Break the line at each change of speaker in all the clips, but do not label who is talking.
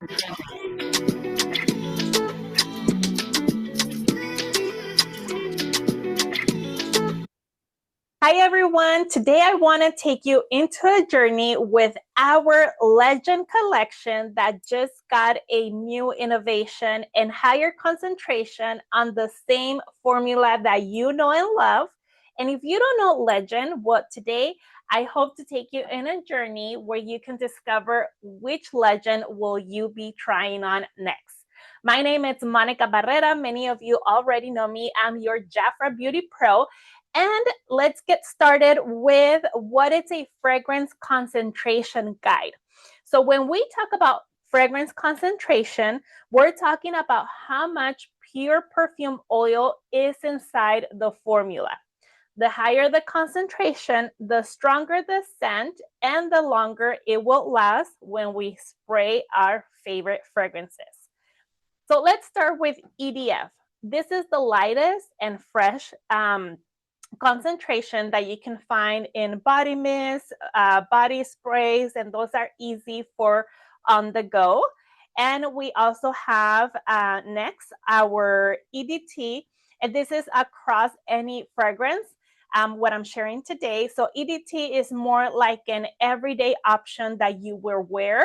Hi everyone, today I want to take you into a journey with our Legend collection that just got a new innovation and higher concentration on the same formula that you know and love. And if you don't know Legend, today I hope to take you in a journey where you can discover which Legend will you be trying on next. My name is Monica Barrera. Many of you already know me. I'm your JAFRA Beauty Pro. And let's get started with what is a fragrance concentration guide. So when we talk about fragrance concentration, we're talking about how much pure perfume oil is inside the formula. The higher the concentration, the stronger the scent and the longer it will last when we spray our favorite fragrances. So let's start with EDF. This is the lightest and fresh concentration that you can find in body mist, body sprays, and those are easy for on the go. And we also have next our EDT, and this is across any fragrance, what I'm sharing today. So EDT is more like an everyday option that you will wear.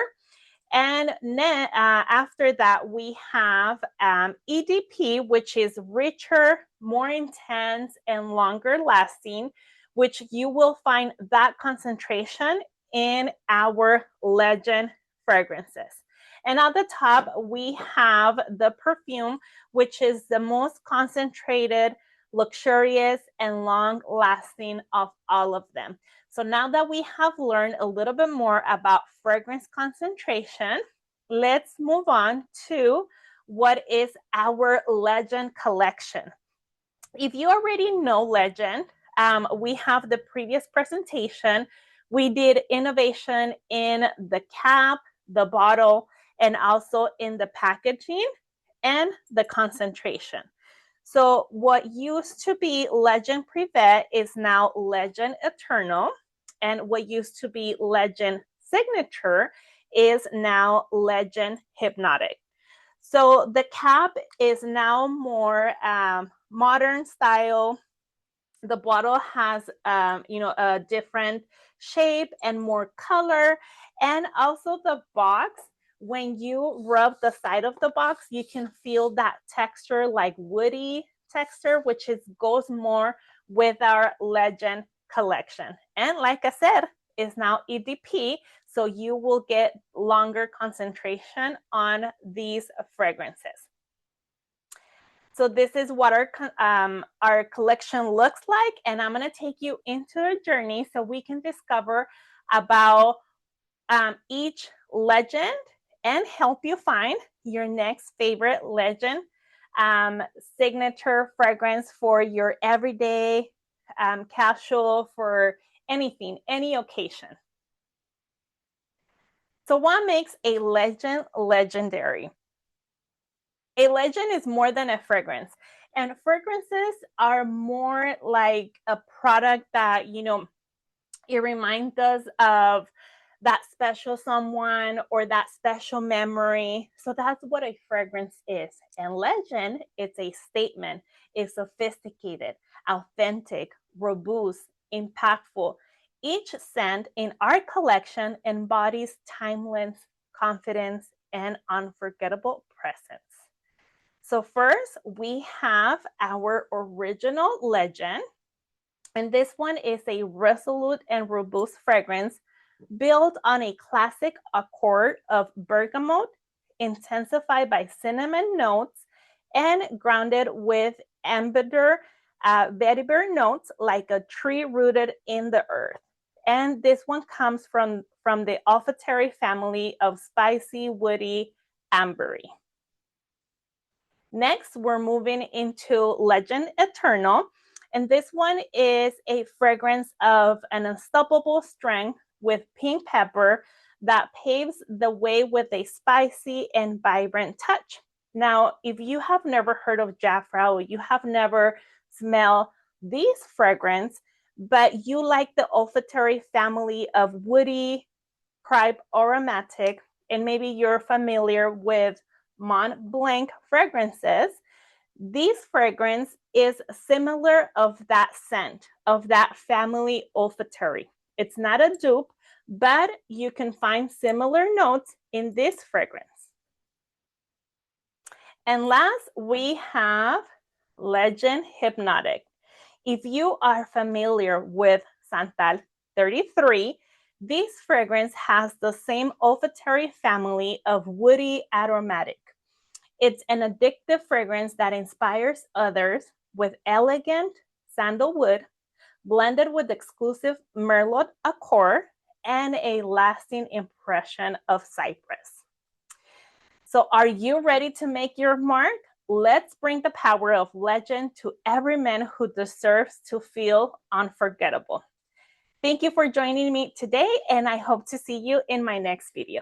And then after that, we have EDP, which is richer, more intense, and longer lasting, which you will find that concentration in our Legend fragrances. And at the top, we have the perfume, which is the most concentrated, luxurious, and long-lasting of all of them. So now that we have learned a little bit more about fragrance concentration, let's move on to what is our Legend collection. If you already know Legend, we have the previous presentation. We did innovation in the cap, the bottle, and also in the packaging and the concentration. So what used to be Legend Privé is now Legend Eternal, and what used to be Legend Signature is now Legend Hypnotic. So the cap is now more modern style. The bottle has a different shape and more color, and also the box, when you rub the side of the box, you can feel that texture, like woody texture, which goes more with our Legend collection. And like I said, it's now EDP, so you will get longer concentration on these fragrances. So this is what our collection looks like, and I'm going to take you into a journey so we can discover about each Legend and help you find your next favorite Legend signature fragrance for your everyday, casual, for anything, any occasion. So what makes a Legend legendary? A Legend is more than a fragrance, and fragrances are more like a product that, it reminds us of that special someone or that special memory. So that's what a fragrance is. And Legend, it's a statement. It's sophisticated, authentic, robust, impactful. Each scent in our collection embodies timeless confidence and unforgettable presence. So first, we have our original Legend. And this one is a resolute and robust fragrance built on a classic accord of bergamot, intensified by cinnamon notes, and grounded with vetiver notes like a tree rooted in the earth. And this one comes from the olfactory family of spicy, woody, ambery. Next, we're moving into Legend Eternal. And this one is a fragrance of an unstoppable strength with pink pepper that paves the way with a spicy and vibrant touch. Now, if you have never heard of JAFRA or you have never smelled these fragrance, but you like the olfactory family of woody, crybe aromatic, and maybe you're familiar with Mont Blanc fragrances, this fragrance is similar of that scent, of that family olfactory. It's not a dupe, but you can find similar notes in this fragrance. And last, we have Legend Hypnotic. If you are familiar with Santal 33, this fragrance has the same olfactory family of woody aromatic. It's an addictive fragrance that inspires others with elegant sandalwood blended with exclusive Merlot Accord and a lasting impression of cypress. So are you ready to make your mark? Let's bring the power of Legend to every man who deserves to feel unforgettable. Thank you for joining me today, and I hope to see you in my next video.